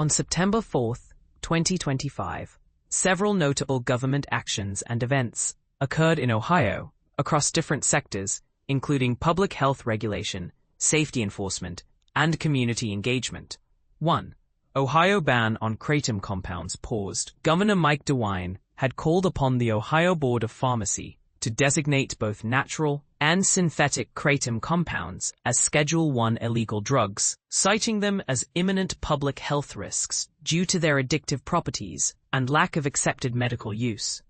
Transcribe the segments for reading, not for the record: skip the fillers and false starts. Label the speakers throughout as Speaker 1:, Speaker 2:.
Speaker 1: On September 4, 2025, several notable government actions and events occurred in Ohio across different sectors, including public health regulation, safety enforcement, and community engagement. 1. Ohio ban on kratom compounds paused. Governor Mike DeWine had called upon the Ohio Board of Pharmacy to designate both natural and synthetic kratom compounds as Schedule I illegal drugs, citing them as imminent public health risks due to their addictive properties and lack of accepted medical use.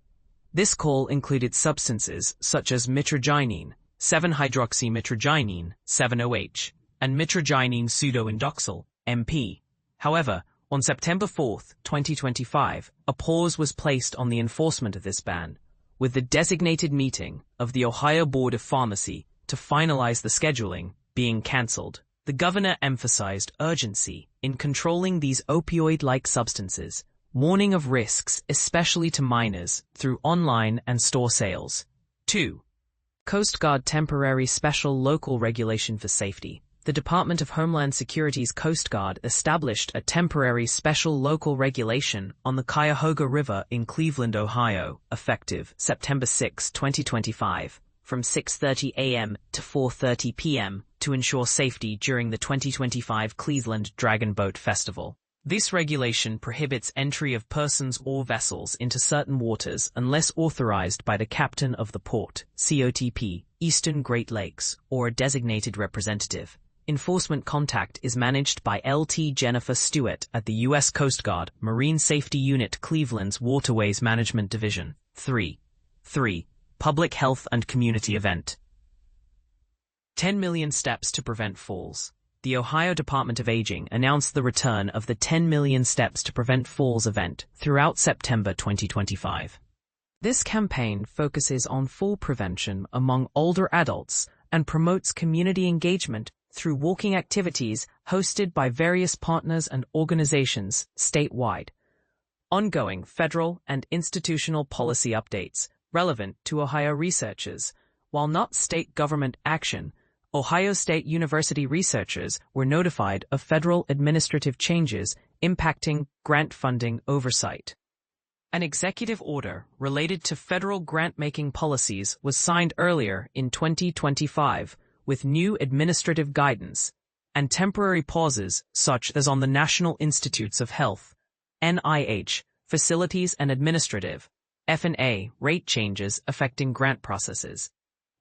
Speaker 1: This call included substances such as mitragynine, 7-hydroxymitragynine, 7-OH, and mitragynine pseudoindoxil, MP. However, on September 4, 2025, a pause was placed on the enforcement of this ban, with the designated meeting of the Ohio Board of Pharmacy to finalize the scheduling being cancelled. The governor emphasized urgency in controlling these opioid-like substances, warning of risks especially to minors through online and store sales. 2. Coast Guard temporary special local regulation for safety. The Department of Homeland Security's Coast Guard established a temporary special local regulation on the Cuyahoga River in Cleveland, Ohio, effective September 6, 2025, from 6:30 a.m. to 4:30 p.m. to ensure safety during the 2025 Cleveland Dragon Boat Festival. This regulation prohibits entry of persons or vessels into certain waters unless authorized by the captain of the port, COTP, Eastern Great Lakes, or a designated representative. Enforcement contact is managed by LT Jennifer Stewart at the U.S. Coast Guard Marine Safety Unit Cleveland's Waterways Management Division. 3. Public health and community event. 10 million steps to prevent falls. The Ohio Department of Aging announced the return of the 10 million steps to prevent falls event throughout September 2025. This campaign focuses on fall prevention among older adults and promotes community engagement through walking activities hosted by various partners and organizations statewide. Ongoing federal and institutional policy updates relevant to Ohio researchers. While not state government action, Ohio State University researchers were notified of federal administrative changes impacting grant funding oversight. An executive order related to federal grant-making policies was signed earlier in 2025, with new administrative guidance and temporary pauses such as on the National Institutes of Health, NIH, facilities and administrative, F&A rate changes affecting grant processes.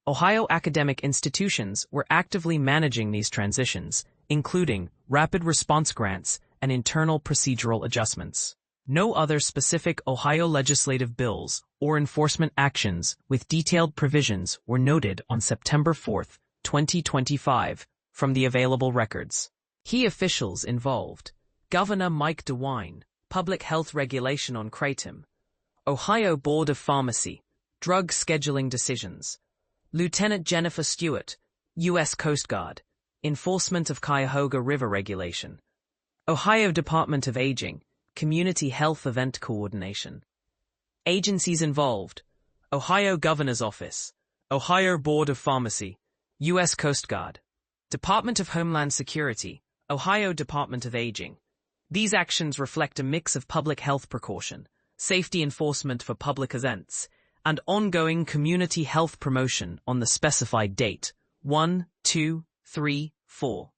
Speaker 1: Ohio academic institutions were actively managing these transitions, including rapid response grants and internal procedural adjustments. No other specific Ohio legislative bills or enforcement actions with detailed provisions were noted on September 4, 2025, from the available records. Key officials involved: Governor Mike DeWine, Public Health Regulation on Kratom, Ohio Board of Pharmacy, Drug Scheduling Decisions, Lieutenant Jennifer Stewart, U.S. Coast Guard, Enforcement of Cuyahoga River Regulation, Ohio Department of Aging, Community Health Event Coordination. Agencies involved: Ohio Governor's Office, Ohio Board of Pharmacy, U.S. Coast Guard, Department of Homeland Security, Ohio Department of Aging. These actions reflect a mix of public health precaution, safety enforcement for public events, and ongoing community health promotion on the specified date, 1, 2, 3, 4.